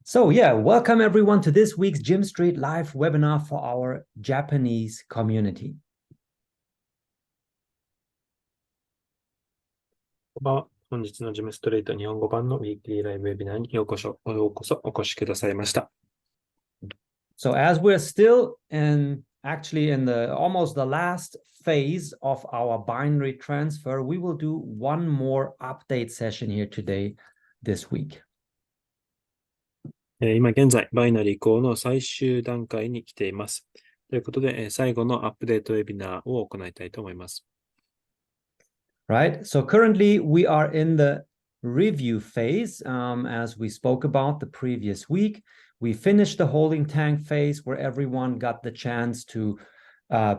So yeah, welcome everyone to this week's Gym Street live webinar for our Japanese community. こんばんは。本日のジムストリート日本語版のウィークリーライブウェビナーにようこそお越しくださいました。So as we're still actually in almost the last phase of our binary transfer, we will do one more update session here today, this week. 今現在、バイナリ移行の最終段階に来ています。ということで、最後のアップデートウェビナーを行いたいと思います。Right. So currently we are in the review phase, as we spoke about the previous week. We finished the holding tank phase where everyone got the chance to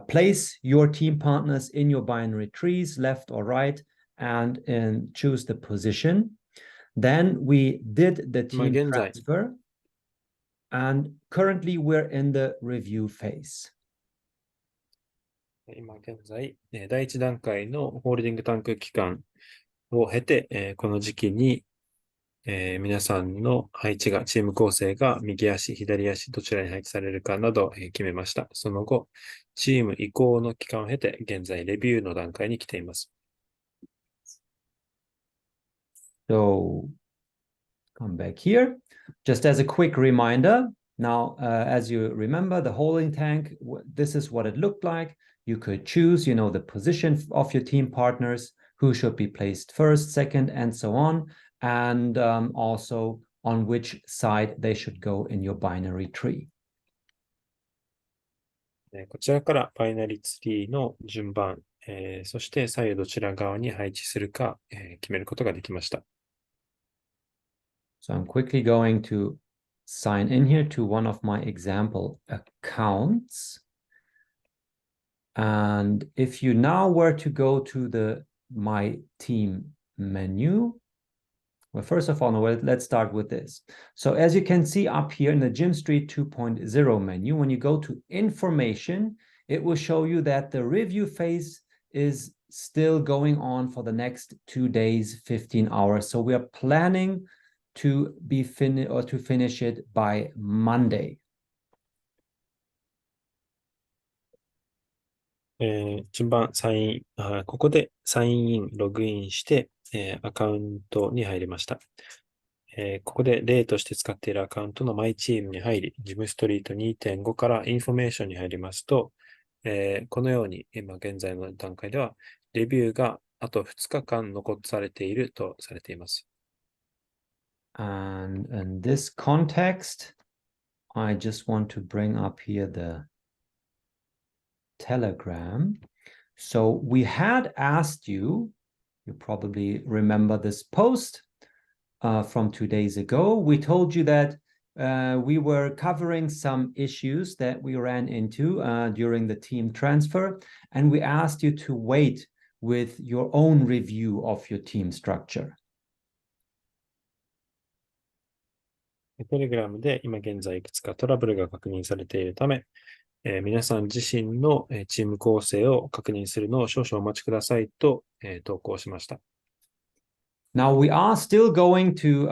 place your team partners in your binary trees, left or right, and choose the position. Then we did the team transfer, and currently we're in the review phase. 今現在、第一段階のホールディングタンク期間を経て、この時期に、皆さんの配置が、チーム構成が右足、左足、どちらに配置されるかなど、決めました。その後、チーム移行の期間を経て、現在レビューの段階に来ています。So, come back here. Just as a quick reminder, now, as you remember, the holding tank, this is what it looked like. You could choose, the position of your team partners, who should be placed first, second, and so on, and also on which side they should go in your binary tree. こちらからバイナリツリーの順番、そして左右どちら側に配置するか、決めることができました。So I'm quickly going to sign in here to one of my example accounts. And if you now were to go to the My Team menu, well, first of all, let's start with this. So as you can see up here in the Gym Street 2.0 menu, when you go to information, it will show you that the review phase is still going on for the next 2 days, 15 hours. So we are planning to finish it by Monday. 順番、ここでサインイン、ログインして、アカウントに入りました。ここで例として使っているアカウントのマイチームに入り、ジムストリート 2.5 からインフォメーションに入りますと、このように今現在の段階では、レビューがあと2日間残されているとされています。And in this context, I just want to bring up here the Telegram. So we had asked you probably remember this post from 2 days ago. We told you that we were covering some issues that we ran into during the team transfer, and we asked you to wait with your own review of your team structure. テレグラムで今現在いくつかトラブルが確認されているため、皆さん自身のチーム構成を確認するのを少々お待ちくださいと、投稿しました。Now we are still going to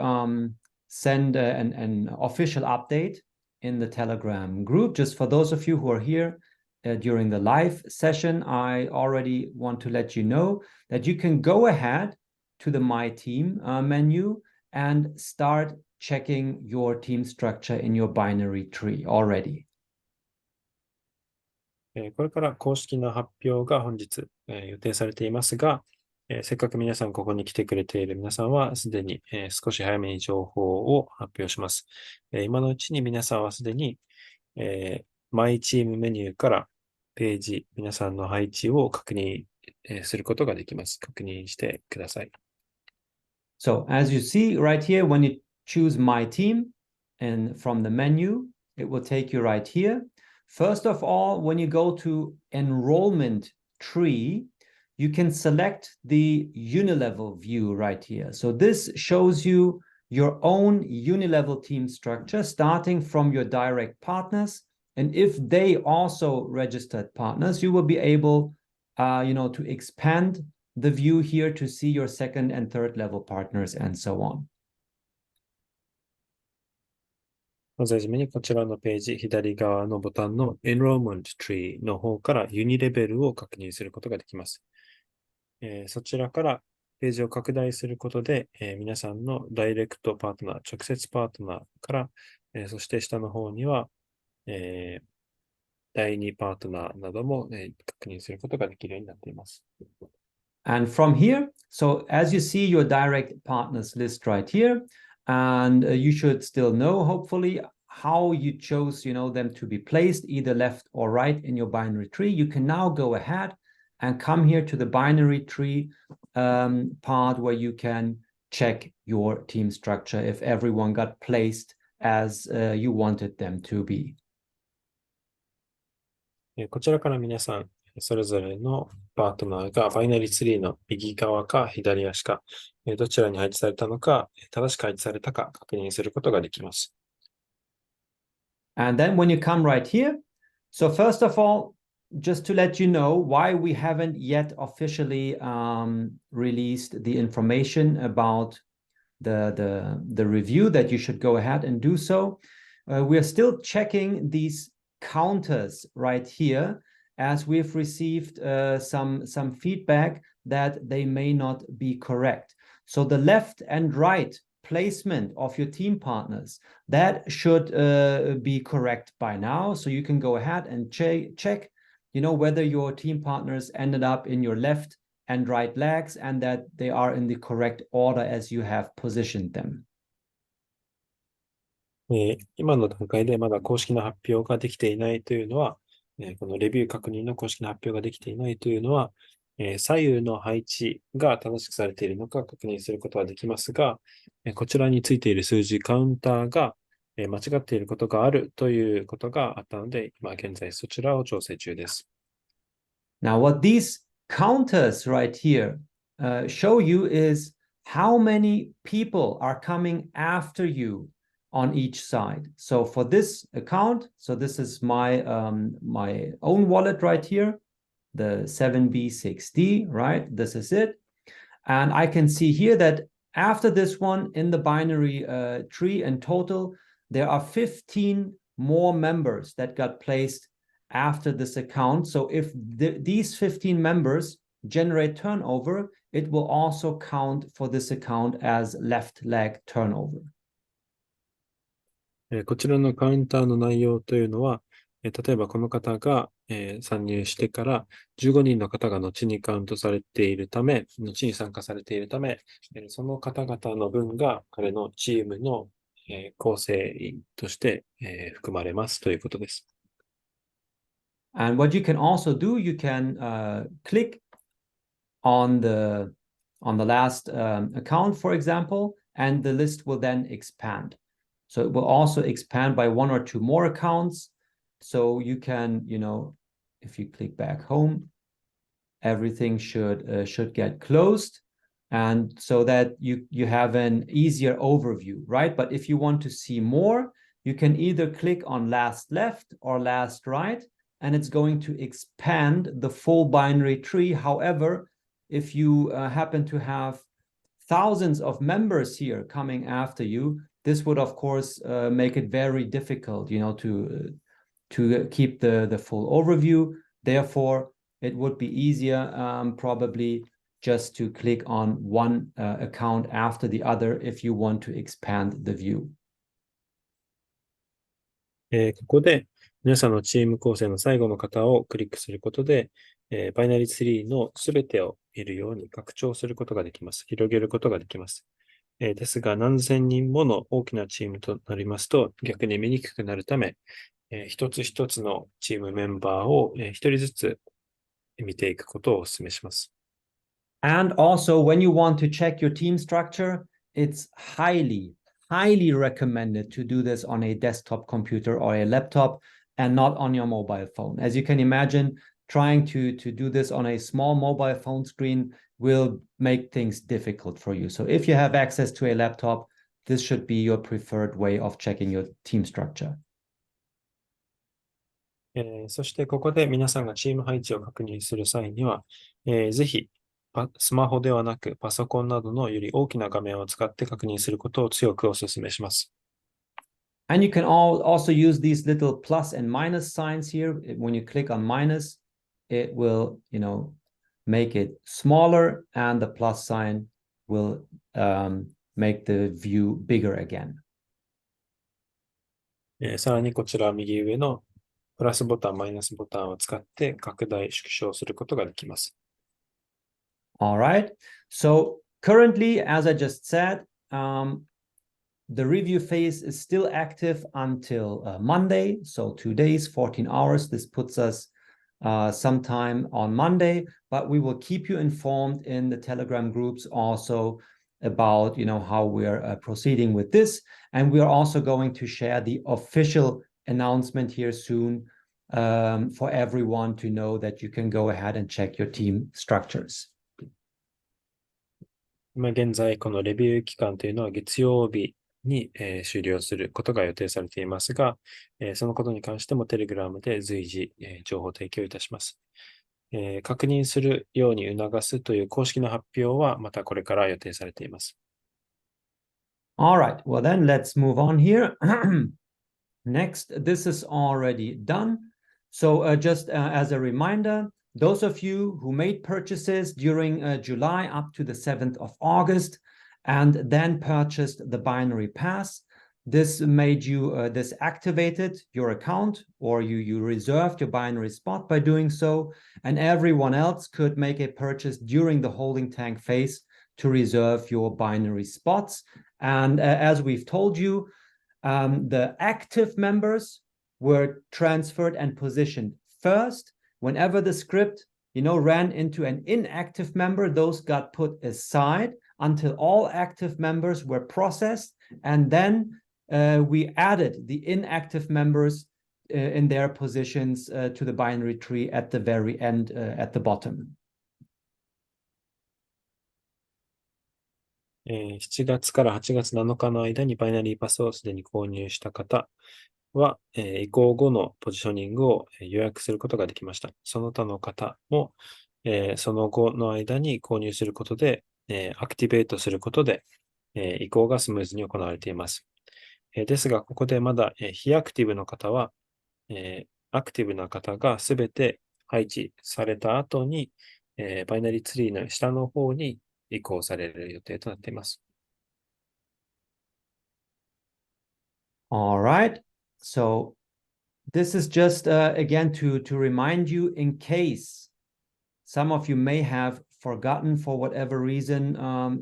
send an official update in the Telegram group. Just for those of you who are here during the live session, I already want to let you know that you can go ahead to the My Team menu and start checking your team structure in your binary tree already. これから公式な発表が本日、予定されていますが、せっかく皆さんここに来てくれている皆さんはすでに、少し早めに情報を発表します。今のうちに皆さんはすでに、マイチームメニューからページ、皆さんの配置を確認、することができます。確認してください。So as you see right here, when you choose My Team and from the menu, it will take you right here. First of all, when you go to enrollment tree, you can select the unilevel view right here. So this shows you your own unilevel team structure starting from your direct partners. And if they also registered partners, you will be able, to expand the view here to see your second and third level partners and so on. まずはじめにこちらのページ、左側のボタンの Enrollment Tree の方からユニレベルを確認することができます。そちらからページを拡大することで、皆さんのダイレクトパートナー、直接パートナーから、そして下の方には、第2パートナーなども、確認することができるようになっています。And from here, so as you see your direct partners list right here, and you should still know, hopefully, how you chose, them to be placed either left or right in your binary tree. You can now go ahead and come here to the binary tree part where you can check your team structure if everyone got placed as you wanted them to be. こちらから皆さん、それぞれのパートナーがバイナリツリーの右側か左足か、どちらに配置されたのか、正しく配置されたか確認することができます。And then when you come right here, so first of all, just to let you know why we haven't yet officially released the information about the review that you should go ahead and do so. We are still checking these counters right here as we've received some feedback that they may not be correct. So the left and right placement of your team partners, that should be correct by now. So you can go ahead and check, whether your team partners ended up in your left and right legs and that they are in the correct order as you have positioned them. 今の段階でまだ公式な発表ができていないというのは、このレビュー確認の公式な発表ができていないというのは、左右の配置が正しくされているのか確認することはできますが、こちらについている数字、カウンターが間違っていることがあるということがあったので、今現在そちらを調整中です。Now, what these counters right here show you is how many people are coming after you on each side. So for this account, so this is my my own wallet right here, the 7B6D, right? This is it. And I can see here that after this one in the binary tree in total, there are 15 more members that got placed after this account. So if these 15 members generate turnover, it will also count for this account as left leg turnover. こちらのカウンターの内容というのは、例えばこの方が、参入してから15人の方が後にカウントされているため、後に参加されているため、その方々の分が彼のチームの、構成員として、含まれますということです。And what you can also do, you can click on the last account, for example, and the list will then expand. So it will also expand by one or two more accounts. So you can, if you click back home, everything should get closed. And so that you have an easier overview, right? But if you want to see more, you can either click on last left or last right, and it's going to expand the full binary tree. However, if you happen to have thousands of members here coming after you, this would, of course, make it very difficult, to keep the full overview. Therefore, it would be easier probably just to click on one account after the other if you want to expand the view. ここで皆さんのチーム構成の最後の方をクリックすることで、バイナリツリーのすべてを見るように拡張することができます。広げることができます。ですが、何千人もの大きなチームとなりますと、逆に見にくくなるため、一つ一つのチームメンバーを一人ずつ見ていくことをお勧めします。And also, when you want to check your team structure, it's highly recommended to do this on a desktop computer or a laptop and not on your mobile phone. As you can imagine, trying to do this on a small mobile phone screen will make things difficult for you. So if you have access to a laptop, this should be your preferred way of checking your team structure. そしてここで皆さんがチーム配置を確認する際には、ぜひスマホではなくパソコンなどのより大きな画面を使って確認することを強くお勧めします。And you can also use these little plus and minus signs here. When you click on minus, it will, make it smaller, and the plus sign will make the view bigger again. さらにこちら右上のプラスボタン、マイナスボタンを使って拡大、縮小することができます。All right. So currently, as I just said, the review phase is still active until Monday. So 2 days, 14 hours. This puts us sometime on Monday, but we will keep you informed in the Telegram groups also about how we're proceeding with this. And we are also going to share the official announcement here soon for everyone to know that you can go ahead and check your team structures. 今現在、このレビュー期間というのは月曜日に、終了することが予定されていますが、そのことに関しても Telegram で随時、情報提供いたします。確認するように促すという公式の発表はまたこれから予定されています。All right, well then let's move on here. Next, this is already done. So just as a reminder, those of you who made purchases during July up to the 7th of August and then purchased the binary pass, this made you, this activated your account, or you reserved your binary spot by doing so, and everyone else could make a purchase during the holding tank phase to reserve your binary spots. And as we've told you, the active members were transferred and positioned first. Whenever the script, ran into an inactive member, those got put aside until all active members were processed. And then we added the inactive members in their positions to the binary tree at the very end, at the bottom. 7月から8月7日の間にバイナリーパスをすでに購入した方は、移行後のポジショニングを予約することができました。その他の方も、その後の間に購入することで、アクティベートすることで、移行がスムーズに行われています。ですが、ここでまだ、非アクティブの方は、アクティブな方がすべて配置された後に、バイナリーツリーの下の方に移行される予定となっています。All right. So this is just again to remind you in case some of you may have forgotten for whatever reason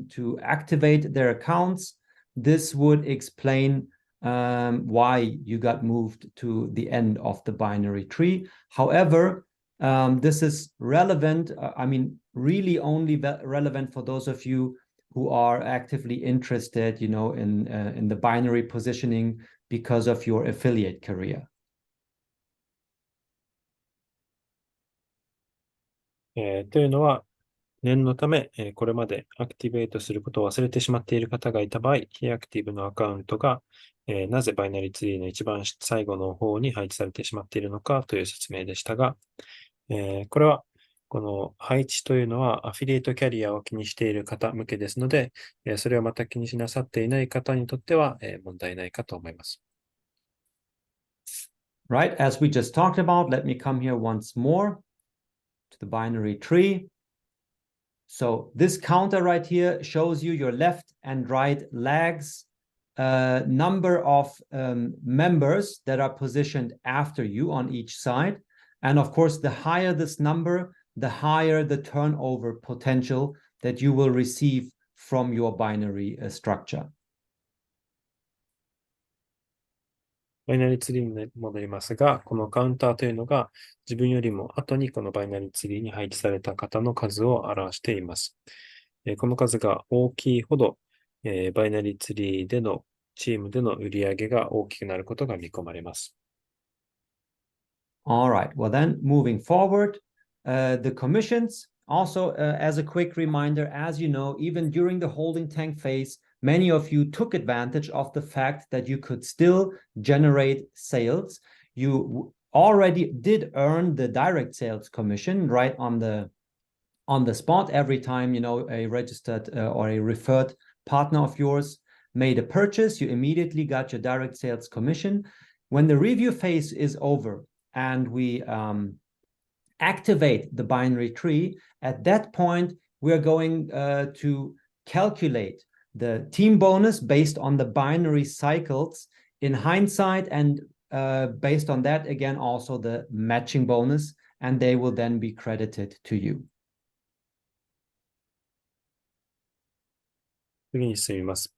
to activate their accounts. This would explain why you got moved to the end of the binary tree. However, this is relevant. Really only relevant for those of you who are actively interested, in the binary positioning because of your affiliate career. というのは、念のため、これまでアクティベートすることを忘れてしまっている方がいた場合、非アクティブのアカウントが、なぜバイナリツリーの一番最後の方に配置されてしまっているのかという説明でしたが、これは、この配置というのはアフィリエイトキャリアを気にしている方向けですので、それをまた気にしなさっていない方にとっては、問題ないかと思います。Right, as we just talked about, let me come here once more to the binary tree. So this counter right here shows you your left and right legs, number of members that are positioned after you on each side. And of course, the higher this number, the higher the turnover potential that you will receive from your binary structure. バイナリツリーに戻りますが、このカウンターというのが自分よりも後にこのバイナリツリーに配置された方の数を表しています。この数が大きいほど、バイナリツリーでのチームでの売り上げが大きくなることが見込まれます。All right, well then moving forward, the commissions also as a quick reminder, as you know, even during the holding tank phase, many of you took advantage of the fact that you could still generate sales. You already did earn the direct sales commission right on the spot every time, a registered or a referred partner of yours made a purchase, you immediately got your direct sales commission. When the review phase is over and we activate the binary tree, at that point, we are going to calculate the team bonus based on the binary cycles in hindsight, and based on that, again, also the matching bonus, and they will then be credited to you. 次に進みます。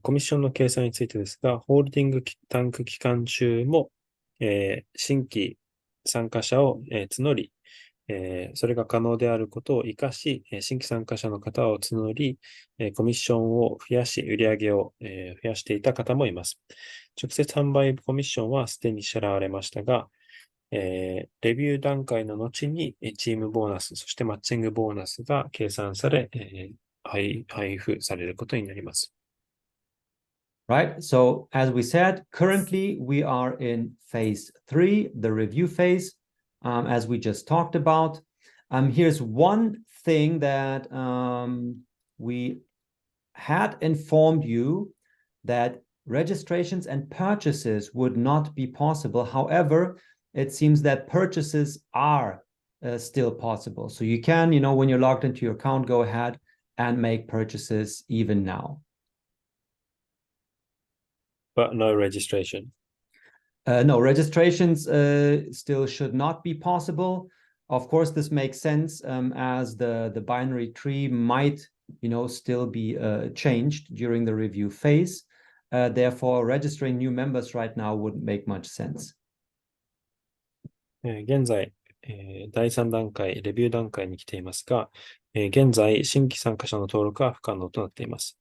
コミッションの計算についてですが、ホールディングタンク期間中も、新規参加者を、募り、それが可能であることを活かし、新規参加者の方を募り、コミッションを増やし、売上を、増やしていた方もいます。直接販売コミッションはすでに支払われましたが、レビュー段階の後にチームボーナス、そしてマッチングボーナスが計算され、配布されることになります。Right. So as we said, currently we are in phase 3, the review phase, as we just talked about. Here's one thing that we had informed you, that registrations and purchases would not be possible. However, it seems that purchases are still possible. So you can, when you're logged into your account, go ahead and make purchases even now. But no registration. No, registrations still should not be possible. Of course, this makes sense, as the binary tree might, still be changed during the review phase. Therefore, registering new members right now wouldn't make much sense. 現在、第3段階、レビュー段階に来ていますが、現在、新規参加者の登録は不可能となっています。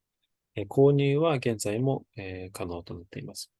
購入は現在も、可能となっています。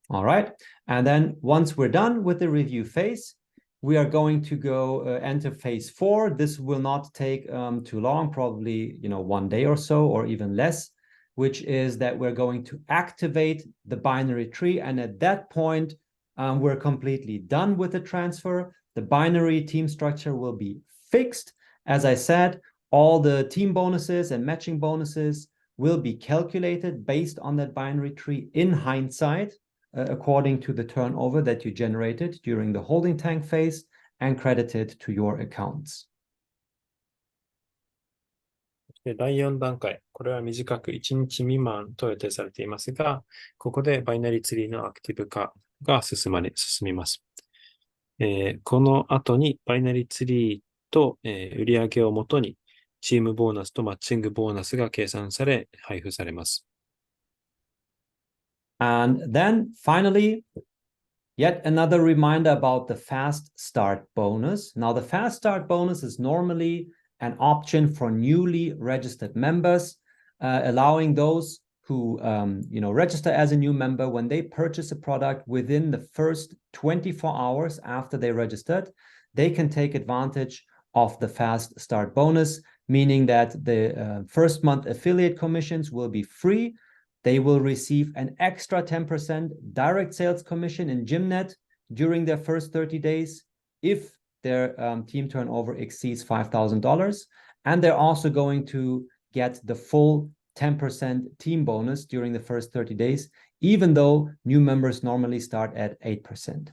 All right. And then once we're done with the review phase, we are going to go enter phase 4. This will not take too long, probably, 1 day or so, or even less, which is that we're going to activate the binary tree. And at that point, we're completely done with the transfer. The binary team structure will be fixed. As I said, all the team bonuses and matching bonuses will be calculated based on that binary tree in hindsight, according to the turnover that you generated during the holding tank phase, and credited to your accounts. 第4段階、これは短く1日未満と予定されていますが、ここでバイナリツリーのアクティブ化が進みます。この後にバイナリツリーと、売上をもとにチームボーナスとマッチングボーナスが計算され配布されます。And then finally, yet another reminder about the fast start bonus. Now, the fast start bonus is normally an option for newly registered members, allowing those who register as a new member, when they purchase a product within the first 24 hours after they registered, they can take advantage of the fast start bonus, meaning that the first month affiliate commissions will be free. They will receive an extra 10% direct sales commission in Gymnet during their first 30 days if their team turnover exceeds $5,000. And they're also going to get the full 10% team bonus during the first 30 days, even though new members normally start at 8%.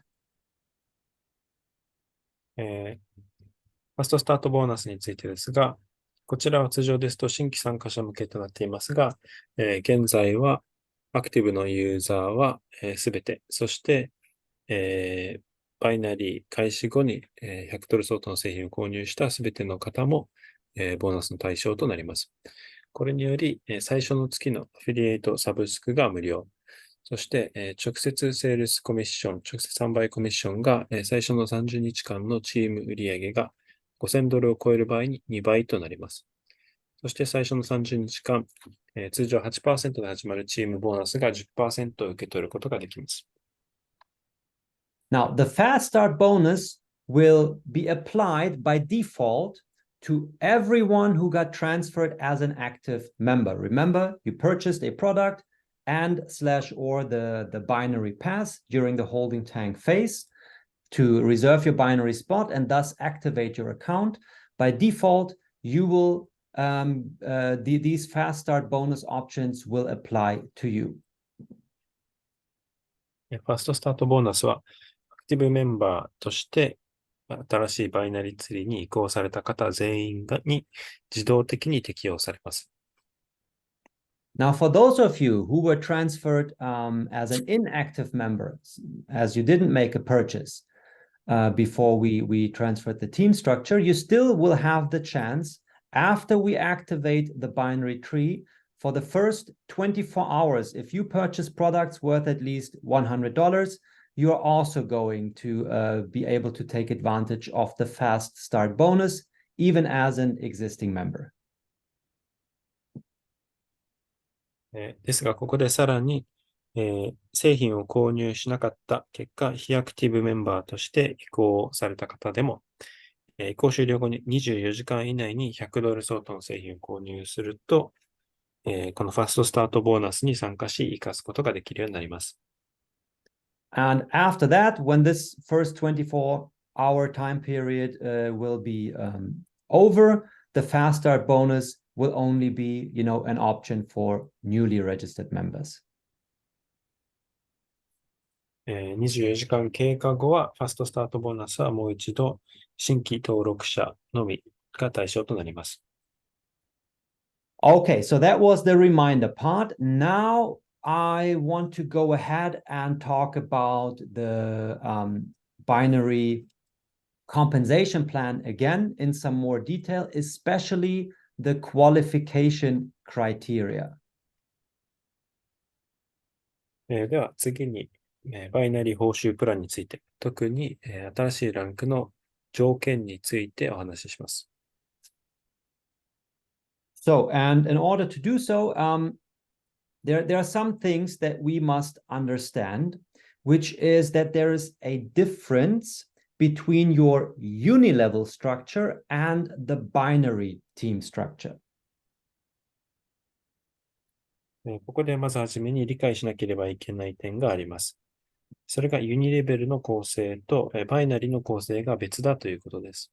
ファーストスタートボーナスについてですが、こちらは通常ですと新規参加者向けとなっていますが、現在はアクティブのユーザーはすべて、そして、バイナリー開始後に$100相当の製品を購入したすべての方もボーナスの対象となります。これにより最初の月のアフィリエイトサブスクが無料、そして直接セールスコミッション、直接販売コミッションが最初の30日間のチーム売上が$5,000を超える場合に2倍となります。そして最初の30日間、通常 8% で始まるチームボーナスが 10% を受け取ることができます。Now, the fast start bonus will be applied by default to everyone who got transferred as an active member. Remember, you purchased a product and/or the binary pass during the holding tank phase to reserve your binary spot and thus activate your account. By default, you will these fast start bonus options will apply to you. ファーストスタートボーナスは、アクティブメンバーとして、新しいバイナリツリーに移行された方全員に自動的に適用されます。Now, for those of you who were transferred as an inactive member, as you didn't make a purchase before we transferred the team structure, you still will have the chance after we activate the binary tree for the first 24 hours. If you purchase products worth at least $100, you are also going to be able to take advantage of the fast start bonus, even as an existing member. ですが、ここでさらに、製品を購入しなかった結果、非アクティブメンバーとして移行された方でも、移行終了後に24時間以内に$100相当の製品を購入すると、このファストスタートボーナスに参加し、活かすことができるようになります。And after that, when this first 24-hour time period will be over, the fast start bonus will only be, an option for newly registered members. 24時間経過後は、ファストスタートボーナスはもう一度、新規登録者のみが対象となります。Okay, so that was the reminder part. Now I want to go ahead and talk about the binary compensation plan again in some more detail, especially the qualification criteria. では次に、バイナリ報酬プランについて、特に、新しいランクの条件についてお話しします。So, and in order to do so, there are some things that we must understand, which is that there is a difference between your uni-level structure and the binary team structure. ここでまずはじめに理解しなければいけない点があります。それがユニレベルの構成とバイナリの構成が別だということです。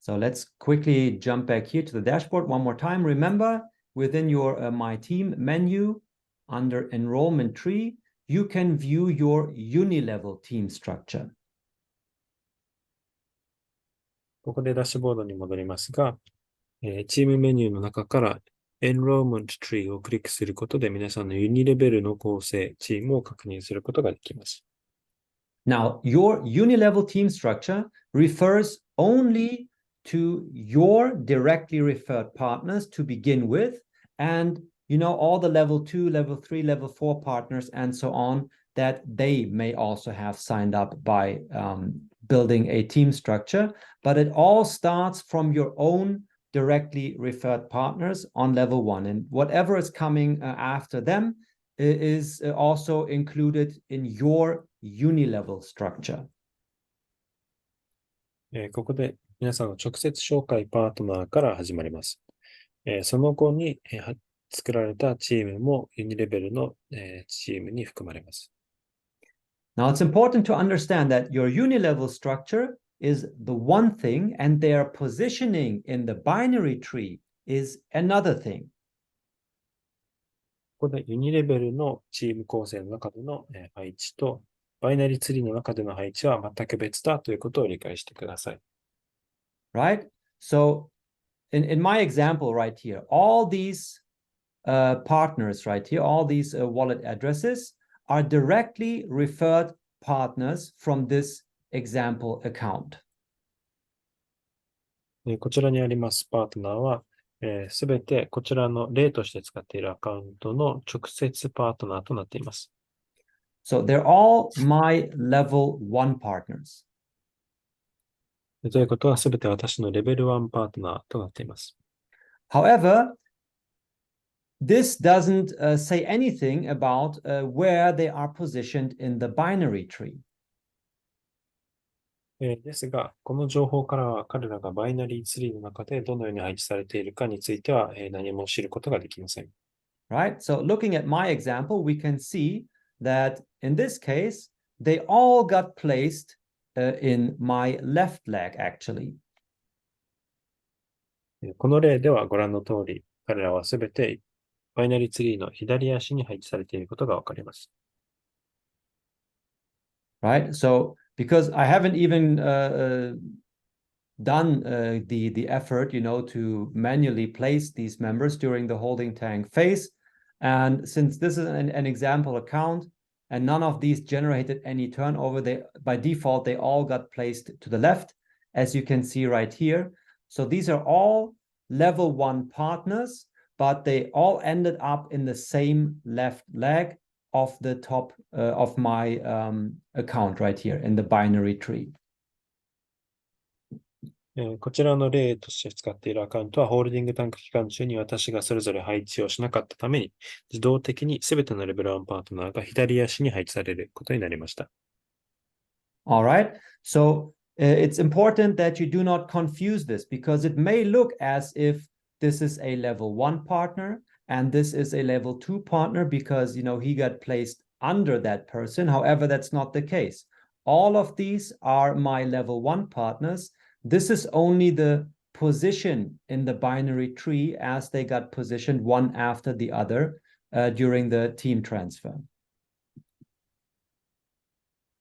So let's quickly jump back here to the dashboard one more time. Remember, within your My Team menu, under Enrollment Tree, you can view your uni-level team structure. ここでダッシュボードに戻りますが、チームメニューの中からEnrollment Tree をクリックすることで皆さんのユニレベルの構成、チームを確認することができます。Now, your uni-level team structure refers only to your directly referred partners to begin with, and all the level 2, level 3, level 4 partners and so on that they may also have signed up by building a team structure, but it all starts from your own directly referred partners on level 1, and whatever is coming after them is also included in your uni-level structure. ここで皆さんの直接紹介パートナーから始まります。その後に作られたチームもユニレベルのチームに含まれます。Now, it's important to understand that your uni-level structure is the one thing, and their positioning in the binary tree is another thing. ここでユニレベルのチーム構成の中での配置と、バイナリツリーの中での配置は全く別だということを理解してください。Right? So, in my example right here, all these partners right here, all these wallet addresses are directly referred partners from this example account. こちらにありますパートナーは、すべてこちらの例として使っているアカウントの直接パートナーとなっています。So they're all my level 1 partners. ということはすべて私のレベル1パートナーとなっています。However, this doesn't say anything about where they are positioned in the binary tree. ですが、この情報からは彼らがバイナリーツリーの中でどのように配置されているかについては何も知ることができません。Right? So looking at my example, we can see that in this case, they all got placed in my left leg, actually. この例ではご覧の通り、彼らはすべてバイナリツリーの左足に配置されていることがわかります。Right? So, because I haven't even done the effort, to manually place these members during the holding tank phase. And since this is an example account and none of these generated any turnover, by default, they all got placed to the left, as you can see right here. So these are all level 1 partners, but they all ended up in the same left leg of the top of my account right here in the binary tree. こちらの例として使っているアカウントは、ホールディングタンク期間中に私がそれぞれ配置をしなかったために、自動的にすべてのレベル1パートナーが左足に配置されることになりました。All right. So it's important that you do not confuse this because it may look as if this is a level 1 partner and this is a level 2 partner because, he got placed under that person. However, that's not the case. All of these are my level 1 partners. This is only the position in the binary tree as they got positioned one after the other during the team transfer.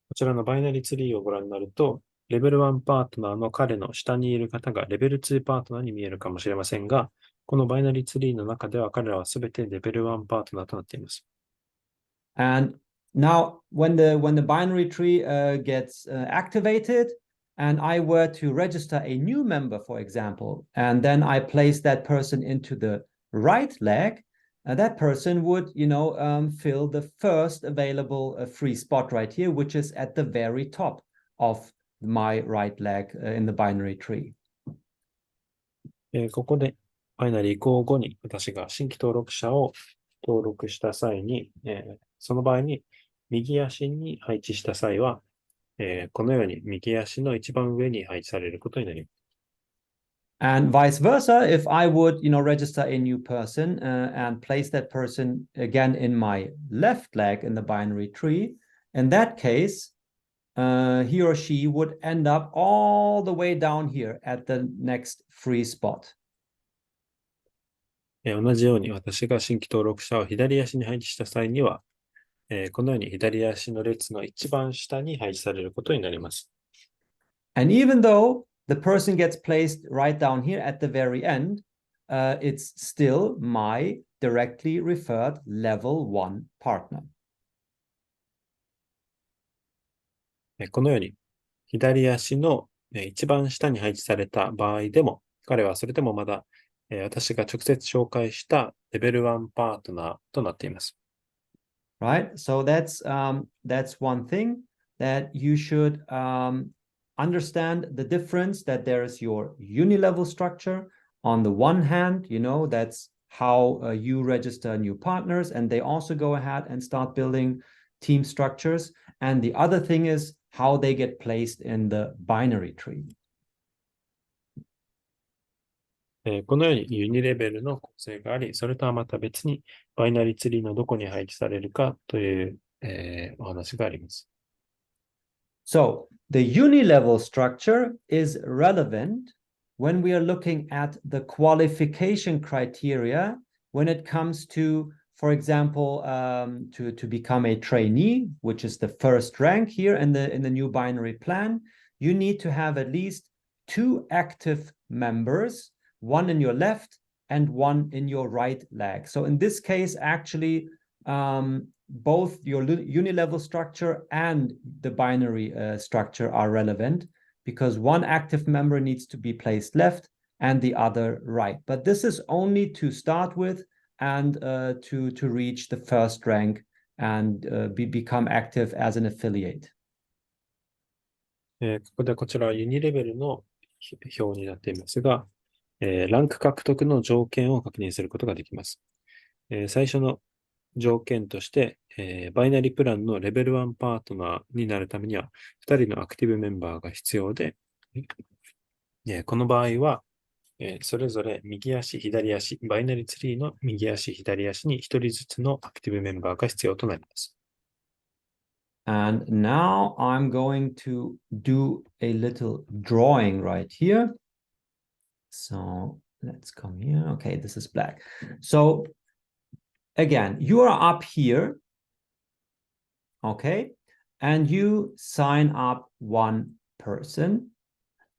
こちらのバイナリツリーをご覧になると、レベル1パートナーの彼の下にいる方がレベル2パートナーに見えるかもしれませんが、このバイナリツリーの中では彼らはすべてレベル1パートナーとなっています。And now when the binary tree gets activated, and I were to register a new member, for example, and then I place that person into the right leg, that person would, fill the first available free spot right here, which is at the very top of my right leg in the binary tree. ここでバイナリ移行後に私が新規登録者を登録した際に、その場合に右足に配置した際は、このように右足の一番上に配置されることになります。And vice versa, if I would, register a new person and place that person again in my left leg in the binary tree, in that case, he or she would end up all the way down here at the next free spot. 同じように私が新規登録者を左足に配置した際には、このように左足の列の一番下に配置されることになります。And even though the person gets placed right down here at the very end, it's still my directly referred level 1 partner. このように左足の一番下に配置された場合でも、彼はそれでもまだ私が直接紹介したレベル1パートナーとなっています。Right? So that's one thing that you should understand the difference that there is your uni-level structure. On the one hand, that's how you register new partners, and they also go ahead and start building team structures. And the other thing is how they get placed in the binary tree. このようにユニレベルの構成があり、それとはまた別にバイナリツリーのどこに配置されるかという、お話があります。So the uni-level structure is relevant when we are looking at the qualification criteria when it comes to, for example, to become a trainee, which is the first rank here in the new binary plan. You need to have at least 2 active members, one in your left and one in your right leg. So in this case, actually, both your uni-level structure and the binary structure are relevant because one active member needs to be placed left and the other right. But this is only to start with and to reach the first rank and become active as an affiliate. ここでこちらはユニレベルの表になっていますが、ランク獲得の条件を確認することができます。最初の条件として、バイナリプランのレベル1パートナーになるためには2人のアクティブメンバーが必要で、この場合は、それぞれ右足、左足、バイナリツリーの右足、左足に1人ずつのアクティブメンバーが必要となります。And now I'm going to do a little drawing right here. So let's come here. Okay, this is black. So again, you are up here, okay, and you sign up one person,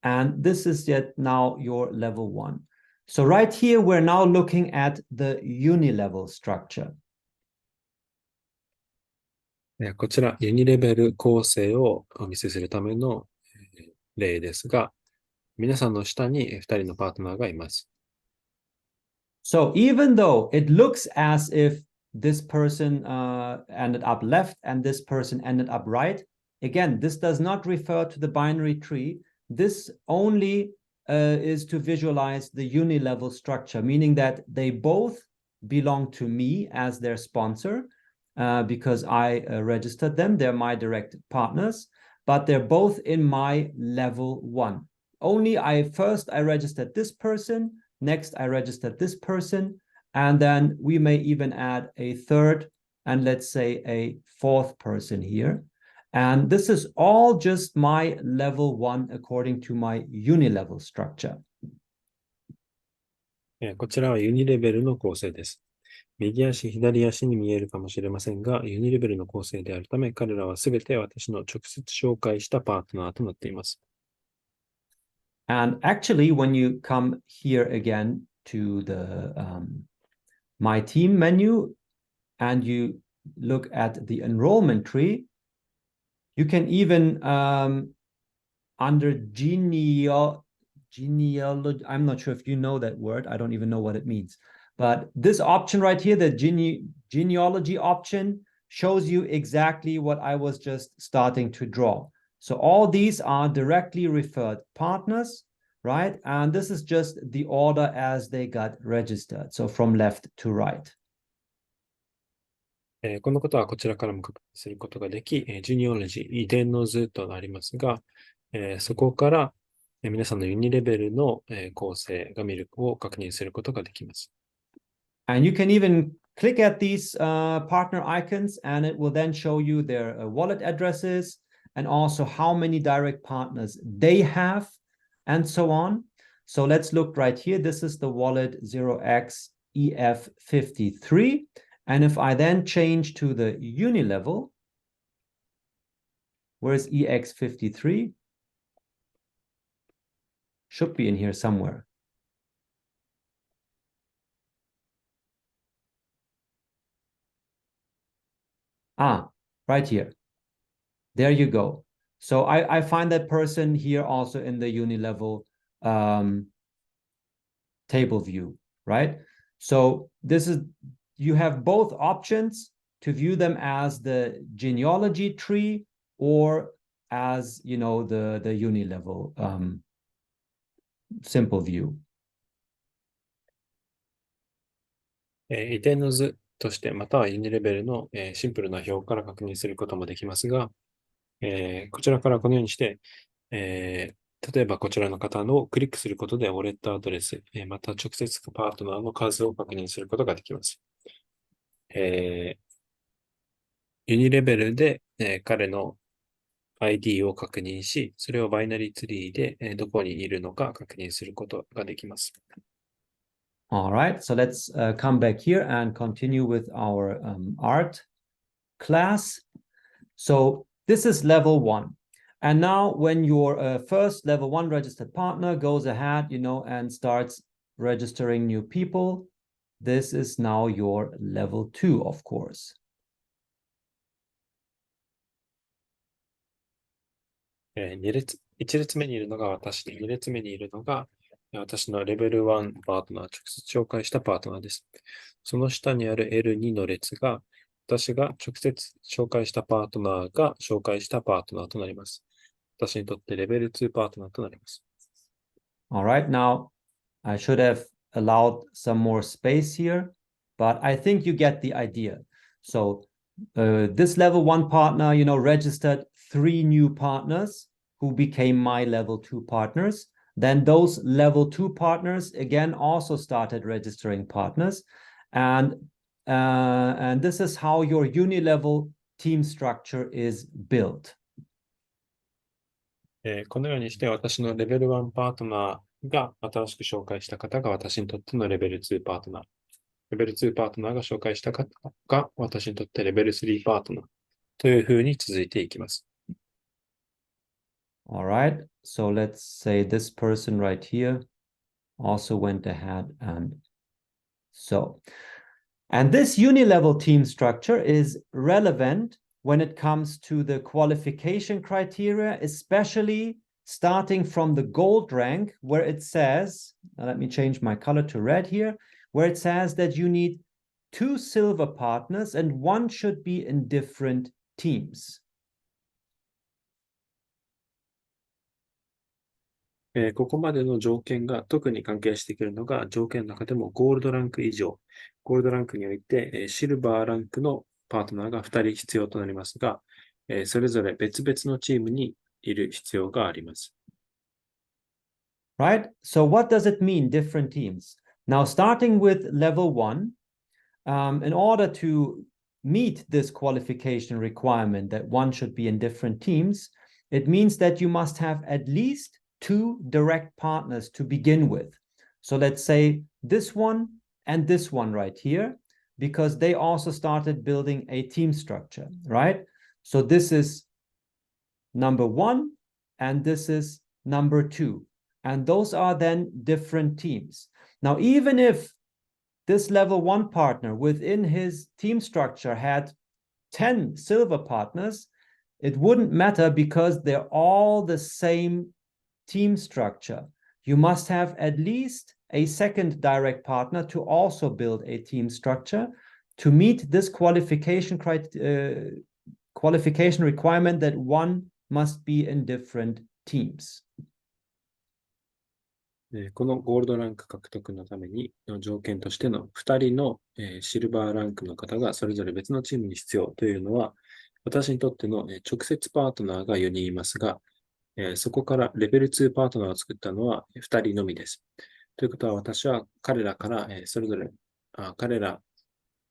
and this is yet now your level 1. So right here, we're now looking at the unilevel structure. こちら、ユニレベル構成をお見せするための例ですが、皆さんの下に2人のパートナーがいます。So even though it looks as if this person ended up left and this person ended up right, again, this does not refer to the binary tree. This only is to visualize the unilevel structure, meaning that they both belong to me as their sponsor because I registered them. They're my direct partners, but they're both in my level 1. Only I registered this person. Next, I registered this person, and then we may even add a third and let's say a fourth person here. And this is all just my level 1 according to my unilevel structure. こちらはユニレベルの構成です。右足、左足に見えるかもしれませんが、ユニレベルの構成であるため、彼らはすべて私の直接紹介したパートナーとなっています。And actually, when you come here again to the My Team menu and you look at the enrollment tree, you can even under genealogy, I'm not sure if you know that word. I don't even know what it means. But this option right here, the genealogy option, shows you exactly what I was just starting to draw. So all these are directly referred partners, right? And this is just the order as they got registered. So from left to right. このことはこちらからも確認することができ、ジュニオロジー、遺伝の図となりますが、そこから皆さんのユニレベルの構成が見るを確認することができます。And you can even click at these partner icons and it will then show you their wallet addresses and also how many direct partners they have and so on. So let's look right here. This is the wallet 0xEF53. And if I then change to the unilevel, where's EX53? Should be in here somewhere. Right here. There you go. So I find that person here also in the unilevel table view, right? So this is, you have both options to view them as the genealogy tree or as, you know, the unilevel simple view. 遺伝の図として、またはユニレベルのシンプルな表から確認することもできますが、こちらからこのようにして、例えばこちらの方をクリックすることでウォレットアドレス、また直接パートナーの数を確認することができます。ユニレベルで、彼の ID を確認し、それをバイナリーツリーで、どこにいるのか確認することができます。All right, so let's come back here and continue with our art class. So this is level 1. And now when your first level 1 registered partner goes ahead, you know, and starts registering new people, this is now your level 2, of course. 1列目にいるのが私で、2列目にいるのが私のレベル1パートナー、直接紹介したパートナーです。その下にある L2 の列が、私が直接紹介したパートナーが紹介したパートナーとなります。私にとってレベル2パートナーとなります。All right, now I should have allowed some more space here, but I think you get the idea. So this level 1 partner, you know, registered 3 new partners who became my level 2 partners. Then those level 2 partners again also started registering partners, and this is how your unilevel team structure is built. このようにして私のレベル1パートナが新しく紹介した方が私にとってのレベル2パートナー。レベル2パートナーが紹介した方が私にとってレベル3パートナーというふうに続いていきます。All right, so let's say this person right here also went ahead and and this uni-level team structure is relevant when it comes to the qualification criteria, especially starting from the gold rank, where it says, now let me change my color to red here, where it says that you need 2 silver partners and 1 should be in different teams. ここまでの条件が特に関係してくるのが、条件の中でもゴールドランク以上、ゴールドランクにおいてシルバーランクのパートナーが2人必要となりますが、それぞれ別々のチームにいる必要があります。Right? So what does it mean, different teams? Now, starting with level 1, in order to meet this qualification requirement that 1 should be in different teams, it means that you must have at least 2 direct partners to begin with. So let's say this one and this one right here, because they also started building a team structure, right? So this is number 1 and this is number 2. And those are then different teams. Now, even if this level 1 partner within his team structure had 10 silver partners, it wouldn't matter because they're all the same team structure. You must have at least a second direct partner to also build a team structure to meet this qualification requirement that 1 must be in different teams. このゴールドランク獲得のためにの条件としての2人のシルバーランクの方がそれぞれ別のチームに必要というのは、私にとっての直接パートナーが4人いますが、そこからレベル2パートナーを作ったのは2人のみです。ということは私は彼らからそれぞれ彼ら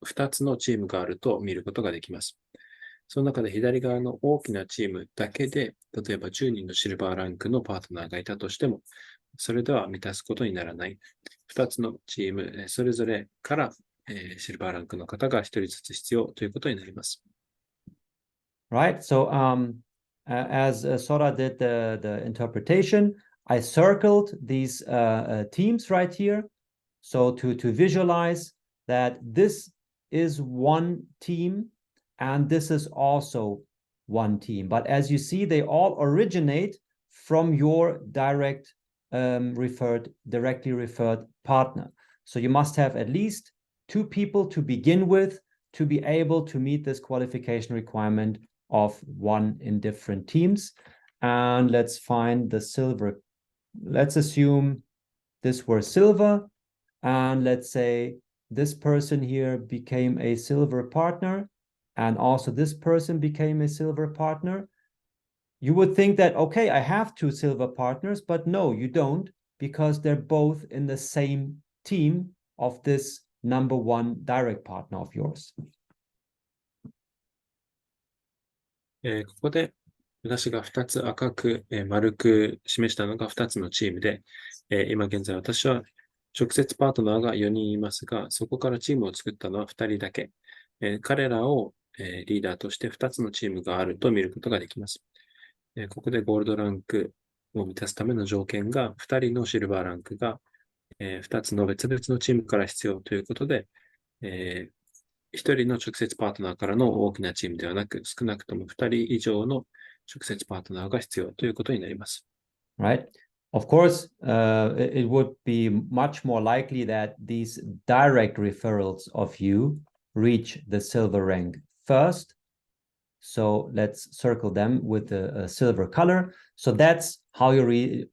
2つのチームがあると見ることができます。その中で左側の大きなチームだけで、例えば10人のシルバーランクのパートナーがいたとしても、それでは満たすことにならない。2つのチーム、それぞれからシルバーランクの方が1人ずつ必要ということになります。Right, so as Sora did the interpretation, I circled these teams right here. So to visualize that this is one team and this is also one team. But as you see, they all originate from your directly referred partner. So you must have at least 2 people to begin with to be able to meet this qualification requirement of 1 in different teams. And let's find the silver. Let's assume this were silver. And let's say this person here became a silver partner. And also this person became a silver partner. You would think that, okay, I have 2 silver partners, but no, you don't, because they're both in the same team of this number 1 direct partner of yours. ここで私が2つ赤く丸く示したのが2つのチームで、今現在私は直接パートナーが4人いますが、そこからチームを作ったのは2人だけ。彼らをリーダーとして2つのチームがあると見ることができます。ここでゴールドランクを満たすための条件が2人のシルバーランクが2つの別々のチームから必要ということで、1人の直接パートナーからの大きなチームではなく、少なくとも2人以上の直接パートナーが必要ということになります。Right. Of course, it would be much more likely that these direct referrals of you reach the silver rank first. So let's circle them with a silver color. So that's how you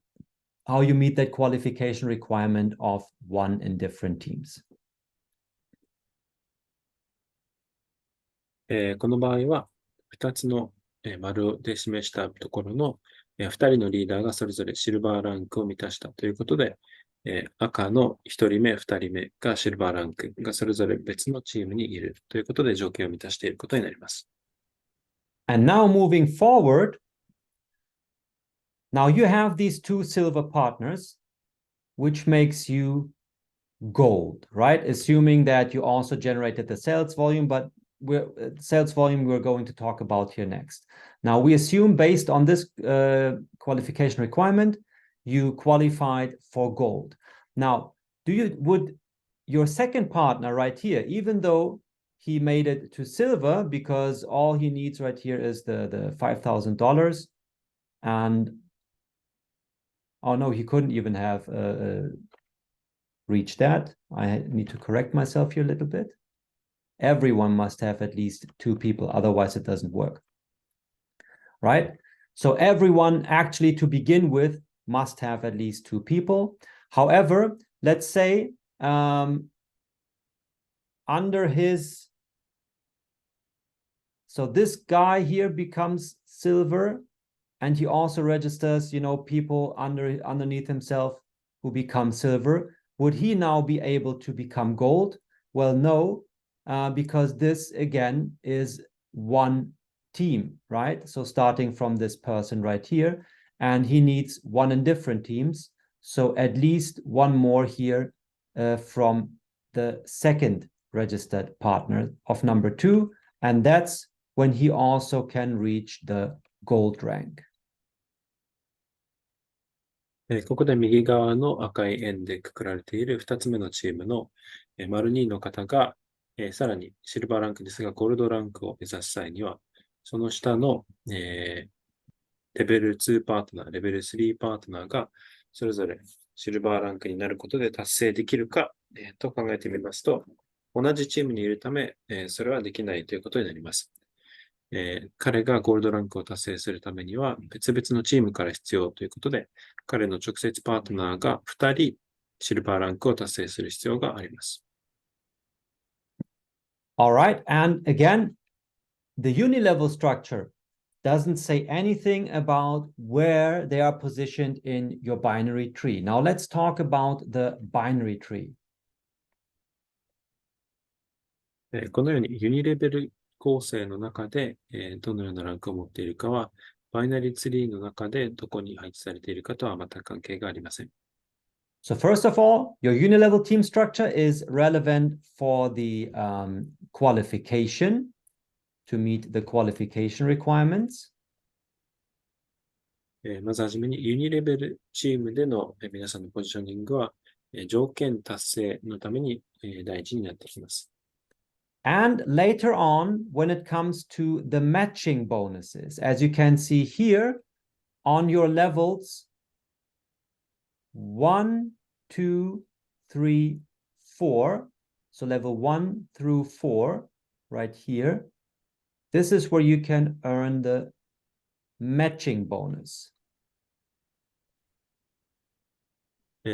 meet that qualification requirement of 1 in different teams. この場合は、2つの丸で示したところの2人のリーダーがそれぞれシルバーランクを満たしたということで、赤の1人目、2人目がシルバーランクがそれぞれ別のチームにいるということで条件を満たしていることになります。And now moving forward, now you have these 2 silver partners. which makes you gold, right? Assuming that you also generated the sales volume, but we're going to talk about here next. Now, we assume based on this qualification requirement, you qualified for gold. Now, would your second partner right here, even though he made it to silver, because all he needs right here is the $5,000, and oh no, he couldn't even have reached that. I need to correct myself here a little bit. Everyone must have at least 2 people, otherwise it doesn't work, right? So everyone actually to begin with must have at least 2 people. However, let's say under his, so this guy here becomes silver, and he also registers, people underneath himself who become silver. Would he now be able to become gold? Well, no, because this again is one team, right? So starting from this person right here, and he needs 1 in different teams. So at least 1 more here from the second registered partner of number 2. And that's when he also can reach the gold rank. ここで右側の赤い円でくくられている2つ目のチームの丸2の方がさらにシルバーランクですがゴールドランクを目指す際にはその下のレベル2パートナー、レベル3パートナーがそれぞれシルバーランクになることで達成できるかと考えてみますと、同じチームにいるためそれはできないということになります。彼がゴールドランクを達成するためには別々のチームから必要ということで、彼の直接パートナーが2人シルバーランクを達成する必要があります。All right, and again, the unilevel structure doesn't say anything about where they are positioned in your binary tree. Now let's talk about the binary tree. このようにユニレベル構成の中で、どのようなランクを持っているかは、バイナリツリーの中でどこに配置されているかとは全く関係がありません。So first of all, your unilevel team structure is relevant for the qualification to meet the qualification requirements. まずはじめにユニレベルチームでの皆さんのポジショニングは条件達成のために大事になってきます。And later on, when it comes to the matching bonuses, as you can see here on your levels 1, 2, 3, 4, so level 1 through 4 right here, this is where you can earn the matching bonus.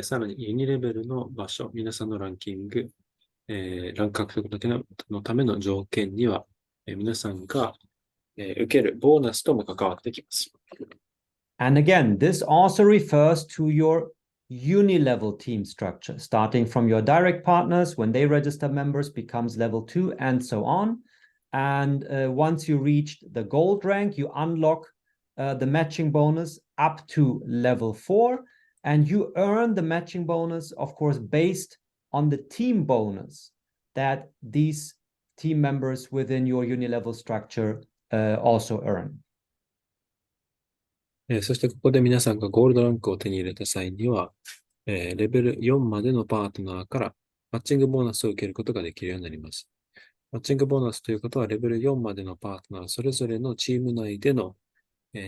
さらにユニレベルの場所、皆さんのランキング、ランク獲得のための条件には、皆さんが、受けるボーナスとも関わってきます。And again, this also refers to your unilevel team structure, starting from your direct partners, when they register members, becomes level 2, and so on. And once you reached the gold rank, you unlock the matching bonus up to level 4, and you earn the matching bonus, of course, based on the team bonus that these team members within your unilevel structure also earn. そしてここで皆さんがゴールドランクを手に入れた際には、レベル4までのパートナーからマッチングボーナスを受けることができるようになります。マッチングボーナスということはレベル4までのパートナーそれぞれのチーム内での、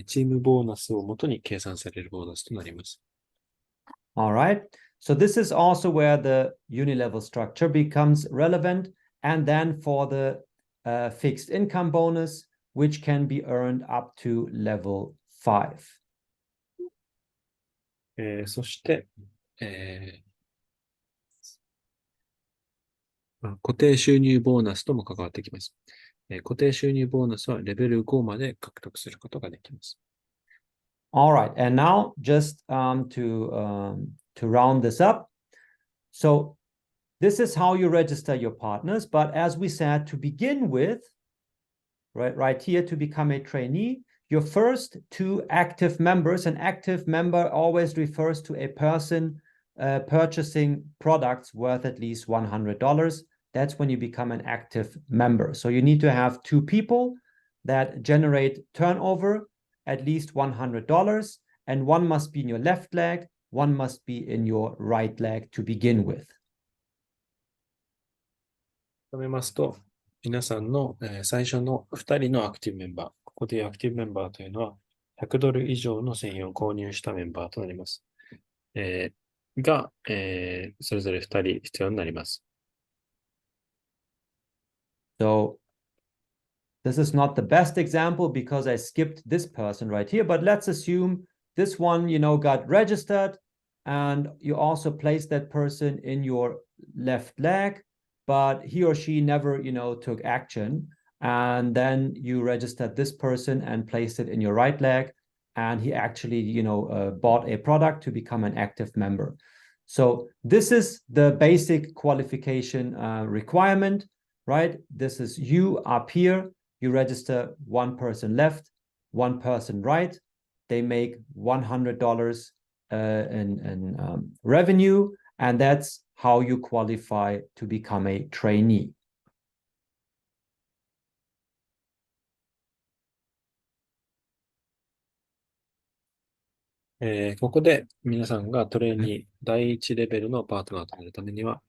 チームボーナスをもとに計算されるボーナスとなります。All right. So this is also where the unilevel structure becomes relevant. And then for the fixed income bonus, which can be earned up to level 5. そして、固定収入ボーナスとも関わってきます。固定収入ボーナスはレベル5まで獲得することができます。All right, and now just to round this up. So this is how you register your partners. But as we said, to begin with, right here, to become a trainee, your first 2 active members, an active member always refers to a person purchasing products worth at least $100. That's when you become an active member. So you need to have 2 people that generate turnover at least $100, and one must be in your left leg, one must be in your right leg to begin with. 止めますと、皆さんの、最初の2人のアクティブメンバー、ここでいうアクティブメンバーというのは、$100以上の製品を購入したメンバーとなります。それぞれ2人必要になります。So this is not the best example because I skipped this person right here, but let's assume this one, got registered and you also placed that person in your left leg, but he or she never, took action. And then you registered this person and placed it in your right leg. And he actually, bought a product to become an active member. So this is the basic qualification requirement, right? This is you up here. You register one person left, one person right. They make $100 in revenue, and that's how you qualify to become a trainee. ここで皆さんがトレーニー第1レベルのパートナーとなるためには、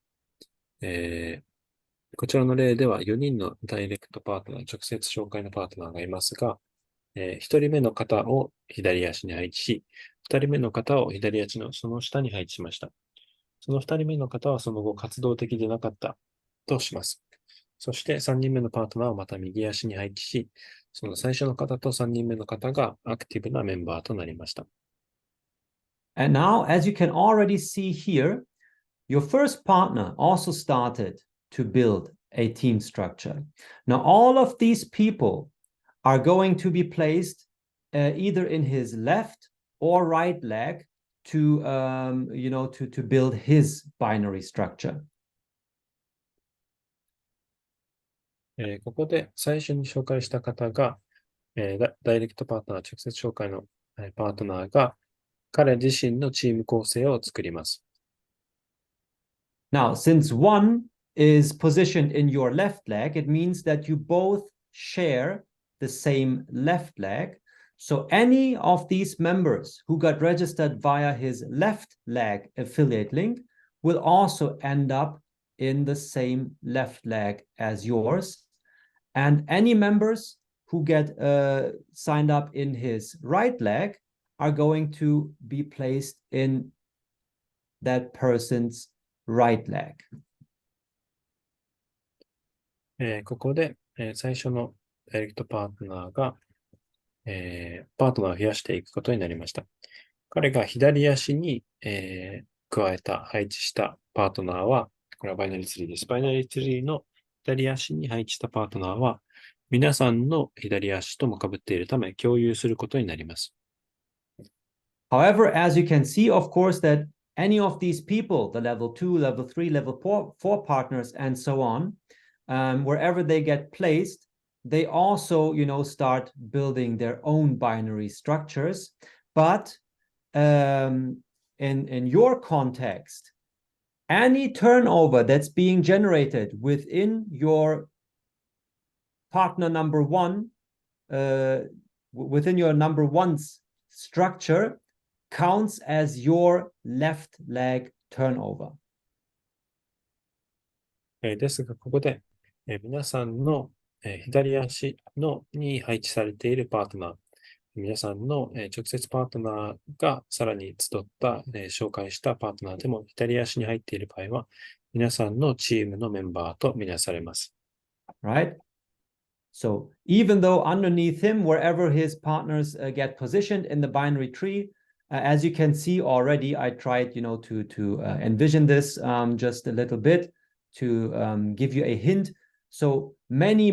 こちらの例では4人のダイレクトパートナー、直接紹介のパートナーがいますが、1人目の方を左足に配置し、2人目の方を左足のその下に配置しました。その2人目の方はその後活動的でなかったとします。そして3人目のパートナーをまた右足に配置し、その最初の方と3人目の方がアクティブなメンバーとなりました。And now, as you can already see here, your first partner also started to build a team structure. Now, all of these people are going to be placed either in his left or right leg to build his binary structure. ここで最初に紹介した方が、ダイレクトパートナー、直接紹介のパートナーが彼自身のチーム構成を作ります。Now, since one is positioned in your left leg, it means that you both share the same left leg. So any of these members who got registered via his left leg affiliate link will also end up in the same left leg as yours. And any members who get signed up in his right leg are going to be placed in that person's right leg. ここで、最初のダイレクトパートナーが、パートナーを増やしていくことになりました。彼が左足に、加えた、配置したパートナーは、これはバイナリツリーです。バイナリツリーの左足に配置したパートナーは、皆さんの左足とも被っているため共有することになります。However, as you can see, of course, that any of these people, the level 2, level 3, level 4 partners, and so on, wherever they get placed, they also, start building their own binary structures. But in your context, any turnover that's being generated within your partner number one, within your number one's structure, counts as your left leg turnover. ですが、ここで、皆さんの、左足に配置されているパートナー、皆さんの、直接パートナーがさらに集った、紹介したパートナーでも左足に入っている場合は、皆さんのチームのメンバーとみなされます。Right? So even though underneath him, wherever his partners get positioned in the binary tree, as you can see already, I tried, to envision this just a little bit to give you a hint. So many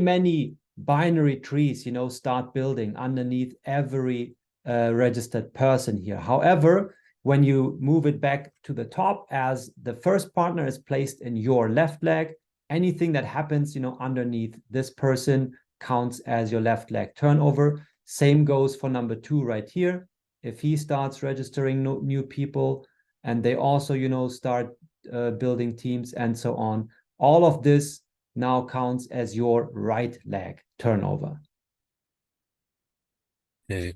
binary trees, start building underneath every registered person here. However, when you move it back to the top, as the first partner is placed in your left leg, anything that happens, underneath this person counts as your left leg turnover. Same goes for number 2 right here. If he starts registering new people, and they also, start building teams and so on. All of this now counts as your right leg turnover.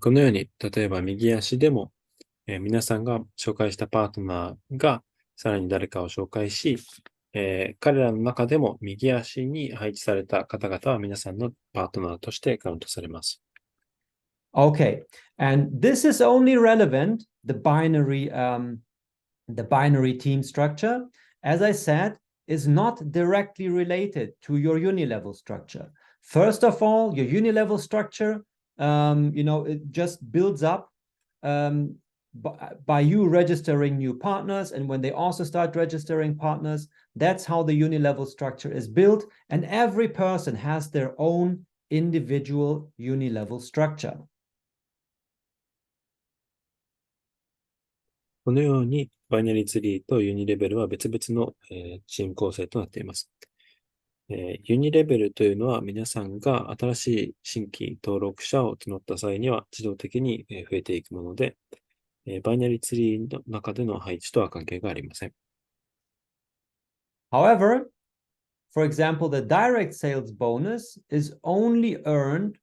このように、例えば右足でも、皆さんが紹介したパートナーがさらに誰かを紹介し、彼らの中でも右足に配置された方々は皆さんのパートナーとしてカウントされます。Okay, and this is only relevant, the binary team structure, as I said, is not directly related to your unilevel structure. First of all, your unilevel structure, it just builds up by you registering new partners, and when they also start registering partners, that's how the unilevel structure is built, and every person has their own individual unilevel structure. このように、バイナリーツリーとユニレベルは別々の、チーム構成となっています。ユニレベルというのは皆さんが新しい新規登録者を募った際には自動的に増えていくもので、バイナリーツリーの中での配置とは関係がありません。However, for example, the direct sales bonus is only earned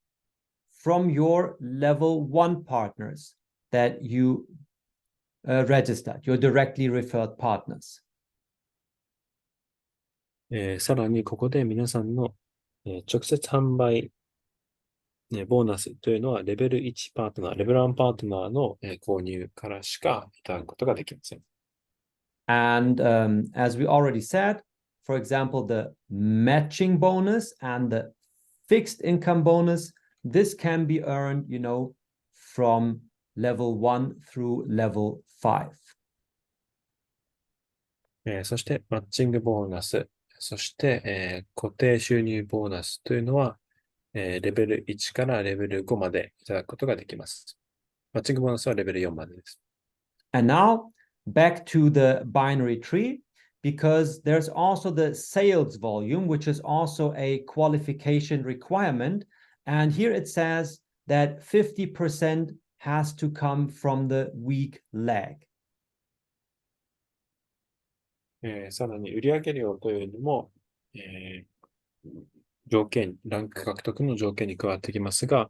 from your level 1 partners that you registered, your directly referred partners. さらにここで皆さんの、直接販売、ボーナスというのはレベル1パートナー、レベル1パートナーの、購入からしかいただくことができません。And as we already said, for example, the matching bonus and the fixed income bonus, this can be earned, from level 1 through level 5. そして、マッチングボーナス、そして、固定収入ボーナスというのは、レベル1からレベル5までいただくことができます。マッチングボーナスはレベル4までです。And now, back to the binary tree, because there's also the sales volume, which is also a qualification requirement. And here it says that 50% has to come from the weak leg. さらに売上量というのも、条件、ランク獲得の条件に加わってきますが、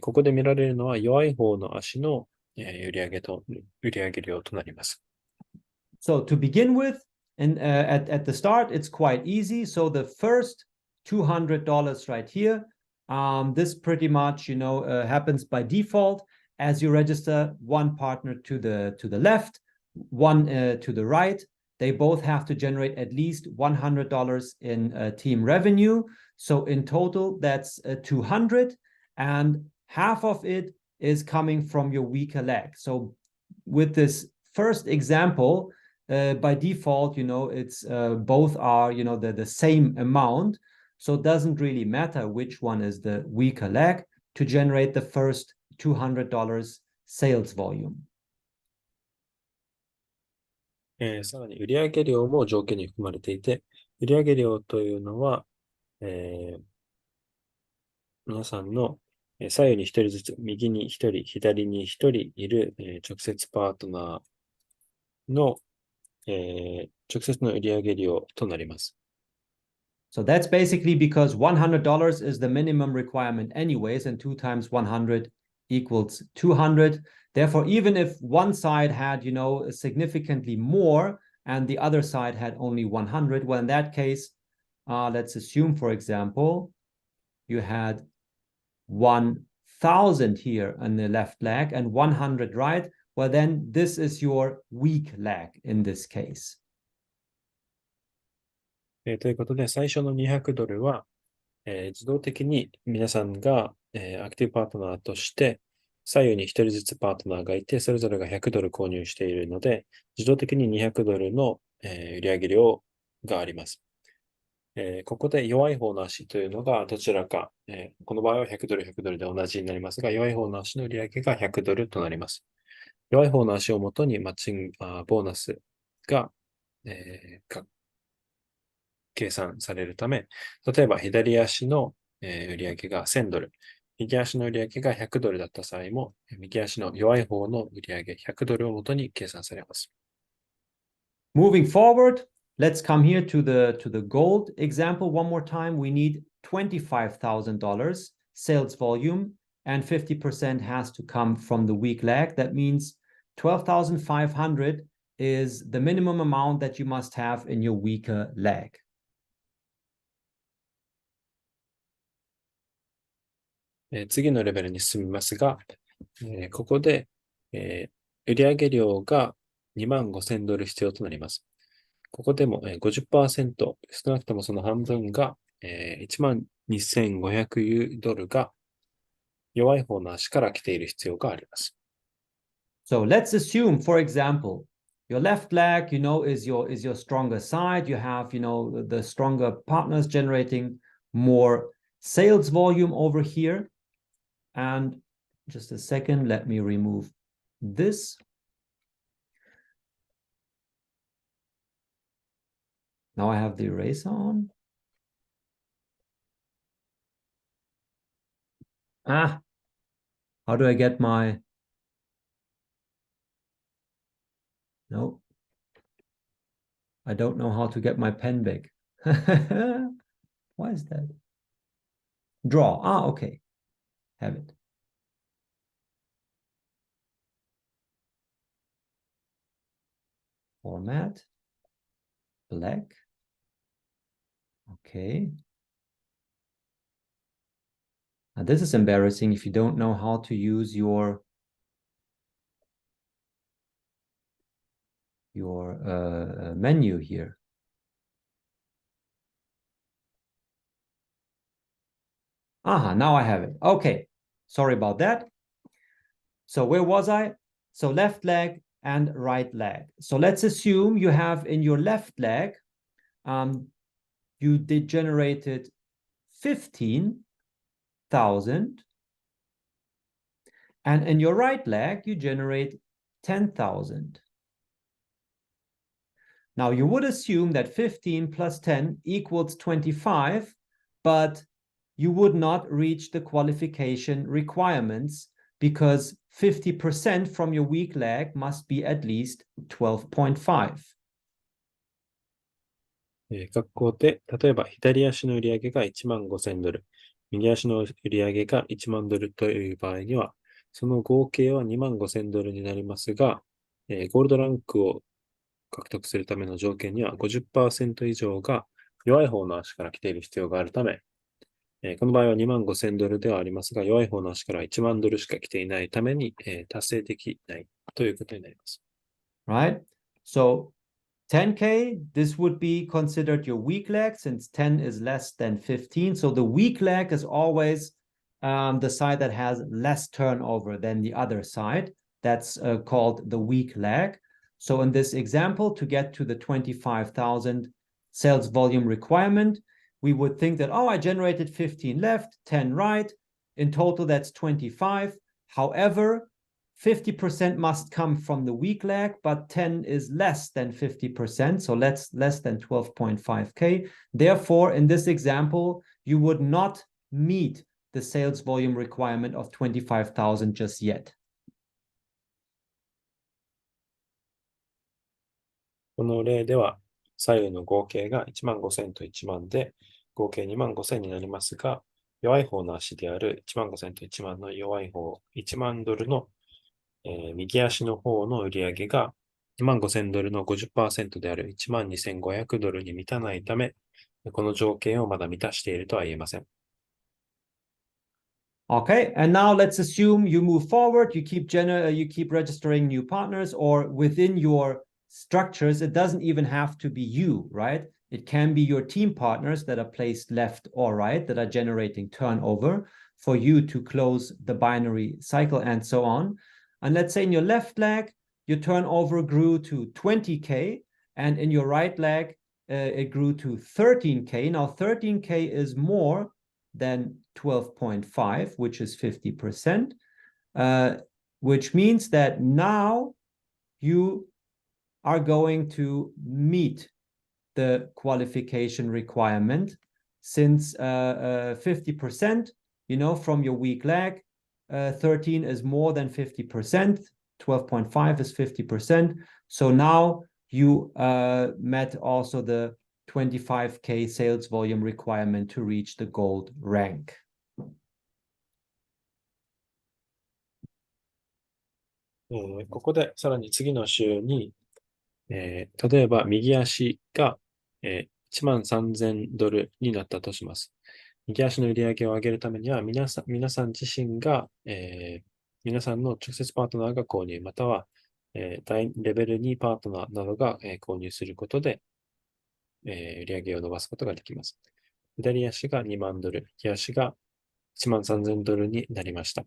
ここで見られるのは弱い方の足の、売上量となります。So to begin with, and at the start, it's quite easy. So the first $200 right here, this pretty much, happens by default as you register one partner to the left, one to the right. They both have to generate at least $100 in team revenue. So in total, that's 200, and half of it is coming from your weaker leg. So with this first example, by default, it's both are, the same amount. So it doesn't really matter which one is the weaker leg to generate the first $200 sales volume. さらに売上量も条件に含まれていて、売上量というのは、皆さんの左右に一人ずつ、右に一人、左に一人いる、直接パートナーの、直接の売上量となります。So that's basically because $100 is the minimum requirement anyways, and 2 times 100 equals 200. Therefore, even if one side had, significantly more and the other side had only 100, well, in that case, let's assume, for example, you had 1,000 here on the left leg and 100 right. Well, then this is your weak leg in this case. ということで、最初の$200は、自動的に皆さんが、アクティブパートナーとして、左右に一人ずつパートナーがいて、それぞれが$100購入しているので、自動的に$200の、売上量があります。ここで弱い方の足というのがどちらか、この場合は$100、$100で同じになりますが、弱い方の足の売上が$100となります。弱い方の足をもとにマッチングボーナスが、計算されるため、例えば左足の、売上が$1,000、右足の売上が$100だった際も、右足の弱い方の売上$100をもとに計算されます。Moving forward, let's come here to the gold example one more time. We need $25,000 sales volume, and 50% has to come from the week lag. That means 12,500 is the minimum amount that you must have in your weaker lag. 次のレベルに進みますが、ここで、売上量が$25,000必要となります。ここでも 50%、少なくともその半分が$12,500が弱い方の足から来ている必要があります。So let's assume, for example, your left leg, is your stronger side. You have, the stronger partners generating more sales volume over here. And just a second, let me remove this. Now I have the eraser on. How do I get my... No. I don't know how to get my pen back. Why is that? Draw. Okay. Have it. Format. Black. Okay. Now this is embarrassing if you don't know how to use your menu here. Now I have it. Okay. Sorry about that. So where was I? So left leg and right leg. So let's assume you have in your left leg, you generated 15,000. And in your right leg, you generate 10,000. Now you would assume that 15 plus 10 equals 25, but you would not reach the qualification requirements because 50% from your weak leg must be at least 12.5. 学校で、例えば左足の売上が$15,000、右足の売上が$10,000という場合には、その合計は$25,000になりますが、ゴールドランクを獲得するための条件には 50% 以上が弱い方の足から来ている必要があるため、この場合は$25,000ではありますが、弱い方の足から$10,000しか来ていないために、達成できないということになります。Right? So 10K, this would be considered your weak leg since 10 is less than 15. So the weak leg is always the side that has less turnover than the other side. That's called the weak leg. So in this example, to get to the 25,000 sales volume requirement, we would think that, I generated 15 left, 10 right. In total, that's 25. However, 50% must come from the weak leg, but 10 is less than 50%, so less than 12.5K. Therefore, in this example, you would not meet the sales volume requirement of 25,000 just yet. この例では、左右の合計が$15,000と$10,000で、合計$25,000になりますが、弱い方の足である$15,000と$10,000の弱い方、$10,000の、右足の方の売上が$25,000の 50% である$12,500に満たないため、この条件をまだ満たしているとは言えません。Okay, and now let's assume you move forward, you keep registering new partners, or within your structures, it doesn't even have to be you, right? It can be your team partners that are placed left or right that are generating turnover for you to close the binary cycle and so on. And let's say in your left leg, your turnover grew to 20K, and in your right leg, it grew to 13K. Now 13K is more than 12.5, which is 50%, which means that now you are going to meet the qualification requirement since 50%, from your weak leg, 13 is more than 50%, 12.5 is 50%. So now you met also the 25K sales volume requirement to reach the gold rank. ここでさらに次の週に、例えば右足が、$13,000になったとします。右足の売り上げを上げるためには皆さん自身が、皆さんの直接パートナーが購入、または、レベル2パートナーなどが、購入することで、売り上げを伸ばすことができます。左足が$20,000、右足が$13,000になりました。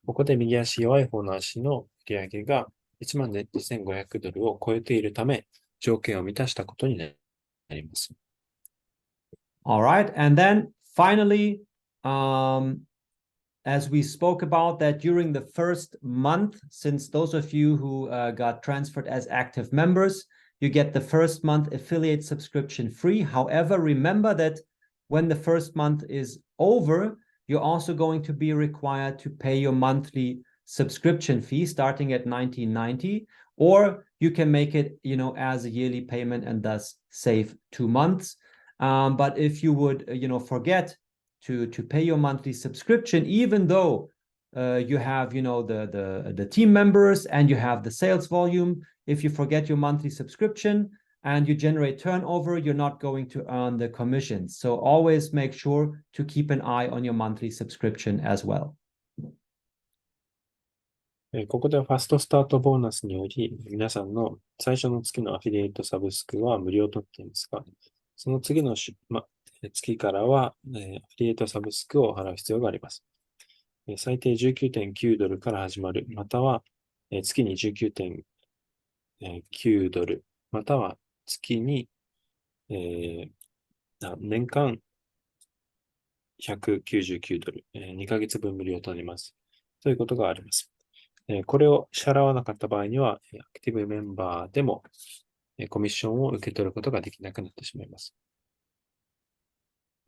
ここで右足弱い方の足の売り上げが$12,500を超えているため、条件を満たしたことになります。All right, and then finally, as we spoke about that during the first month, since those of you who got transferred as active members, you get the first month affiliate subscription free. However, remember that when the first month is over, you're also going to be required to pay your monthly subscription fee starting at $19.90, or you can make it, as a yearly payment and thus save 2 months. But if you would, forget to pay your monthly subscription, even though you have, the team members and you have the sales volume, if you forget your monthly subscription and you generate turnover, you're not going to earn the commissions. So always make sure to keep an eye on your monthly subscription as well. ここでファストスタートボーナスにより、皆さんの最初の月のアフィリエイトサブスクは無料特典ですが、その次の月からは、アフィリエイトサブスクを払う必要があります。最低$19.9から始まる、または月に$19.9、または月に、年間$199、2ヶ月分無料となります。ということがあります。これを支払わなかった場合には、アクティブメンバーでもコミッションを受け取ることができなくなってしまいます。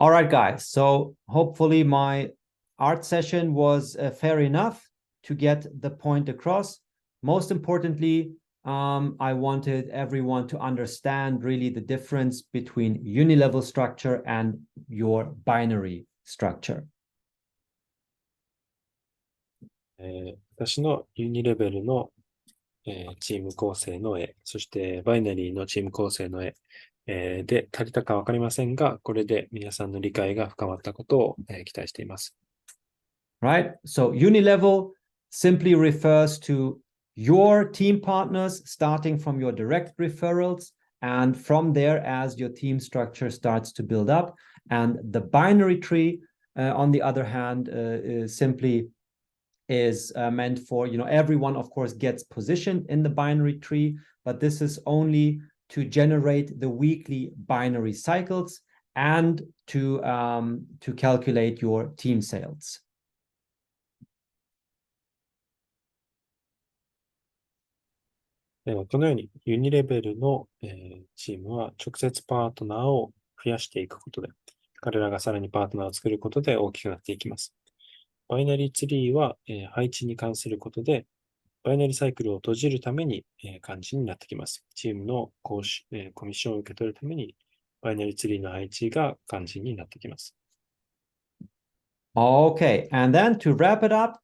All right, guys. So hopefully my art session was fair enough to get the point across. Most importantly, I wanted everyone to understand really the difference between unilevel structure and your binary structure. 私のユニレベルの、チーム構成の絵、そしてバイナリーのチーム構成の絵、で足りたかわかりませんが、これで皆さんの理解が深まったことを、期待しています。Right? So unilevel simply refers to your team partners starting from your direct referrals, and from there as your team structure starts to build up. And the binary tree, on the other hand, simply is meant for, everyone, of course, gets positioned in the binary tree, but this is only to generate the weekly binary cycles and to calculate your team sales. このようにユニレベルの、チームは直接パートナーを増やしていくことで、彼らがさらにパートナーを作ることで大きくなっていきます。バイナリーツリーは、配置に関することで、バイナリサイクルを閉じるために、肝心になってきます。チームのコミッションを受け取るために、バイナリーツリーの配置が肝心になってきます。Okay, and then to wrap it up,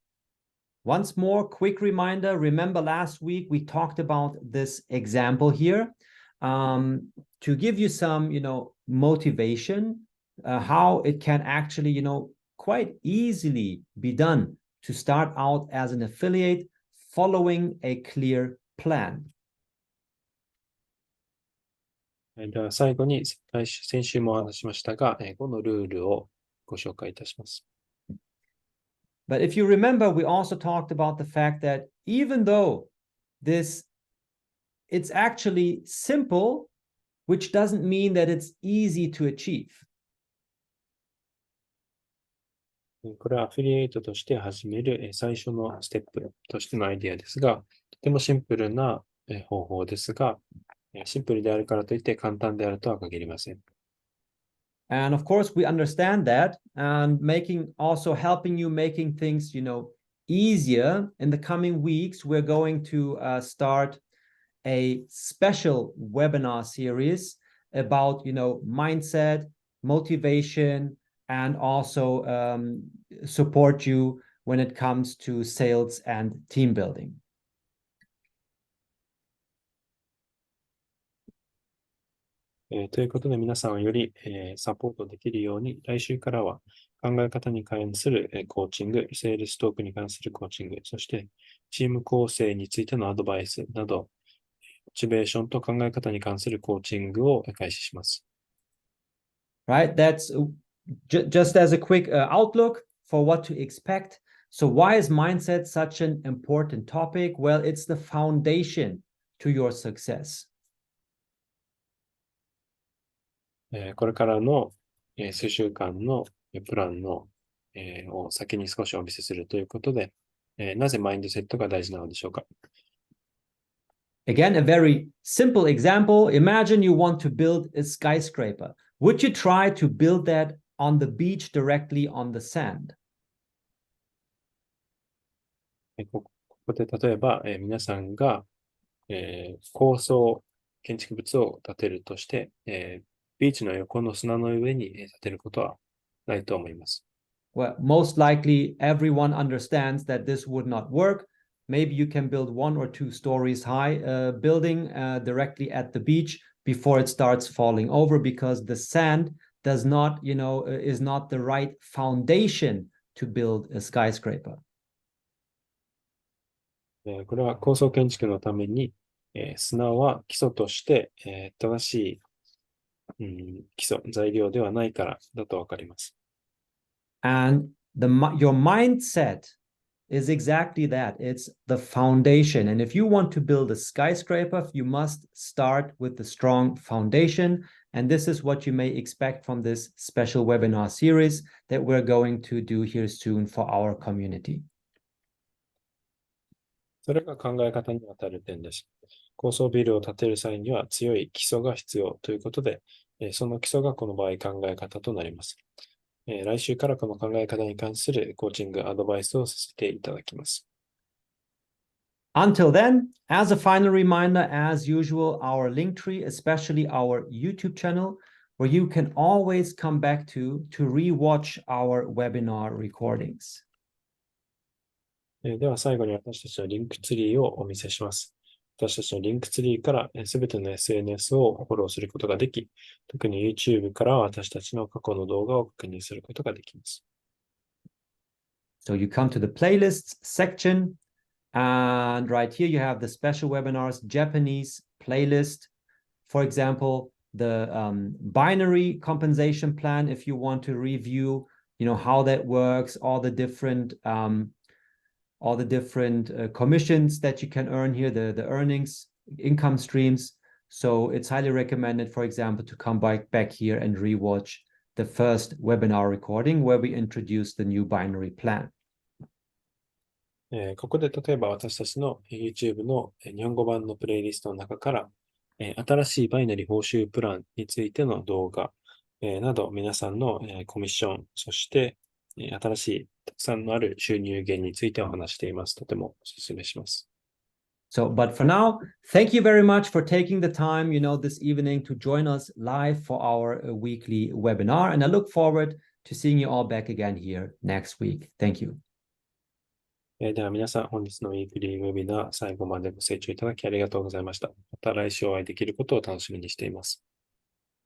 once more, quick reminder, remember last week we talked about this example here to give you some, motivation, how it can actually, quite easily be done to start out as an affiliate following a clear plan. では最後に先週もお話ししましたが、このルールをご紹介いたします。But if you remember, we also talked about the fact that even though it's actually simple, which doesn't mean that it's easy to achieve. これはアフィリエイトとして始める最初のステップとしてのアイデアですが、とてもシンプルな方法ですが、シンプルであるからといって簡単であるとは限りません。And of course, we understand that, and helping you making things, easier. In the coming weeks, we're going to start a special webinar series about, mindset, motivation, and also support you when it comes to sales and team building. ということで皆さんをより、サポートできるように、来週からは考え方に関する、コーチング、セールストークに関するコーチング、そしてチーム構成についてのアドバイスなど、モチベーションと考え方に関するコーチングを開始します。Right, that's just as a quick outlook for what to expect. So why is mindset such an important topic? Well, it's the foundation to your success. これからの数週間のプランのを先に少しお見せするということで、なぜマインドセットが大事なのでしょうか。Again, a very simple example. Imagine you want to build a skyscraper. Would you try to build that on the beach directly on the sand? ここで例えば、皆さんが、高層建築物を建てるとして、ビーチの横の砂の上に建てることはないと思います。Well, most likely everyone understands that this would not work. Maybe you can build 1 or 2 stories high building directly at the beach before it starts falling over because the sand does not, is not the right foundation to build a skyscraper. これは高層建築のために、砂は基礎として、正しい基礎、材料ではないからだとわかります。And your mindset is exactly that. It's the foundation. And if you want to build a skyscraper, you must start with the strong foundation. And this is what you may expect from this special webinar series that we're going to do here soon for our community. それが考え方に当たる点です。高層ビルを建てる際には強い基礎が必要ということで、その基礎がこの場合考え方となります。来週からこの考え方に関するコーチング、アドバイスをさせていただきます。Until then, as a final reminder, as usual, our link tree, especially our YouTube channel, where you can always come back to rewatch our webinar recordings. では最後に私たちのリンクツリーをお見せします。私たちのリンクツリーからすべての SNS をフォローすることができ、特に YouTube から私たちの過去の動画を確認することができます。So you come to the playlists section, and right here you have the special webinars, Japanese playlist. For example, the binary compensation plan, if you want to review, how that works, all the different commissions that you can earn here, the earnings, income streams. So it's highly recommended, for example, to come back here and rewatch the first webinar recording where we introduced the new binary plan. ここで例えば私たちの YouTube の日本語版のプレイリストの中から、新しいバイナリ報酬プランについての動画、など皆さんの、コミッション、そして新しいたくさんのある収入源についてお話しています。とてもお勧めします。So, but for now, thank you very much for taking the time, this evening to join us live for our weekly webinar. And I look forward to seeing you all back again here next week. Thank you. では皆さん、本日のウィークリーウェビナー最後までご清聴いただきありがとうございました。また来週お会いできることを楽しみにしています。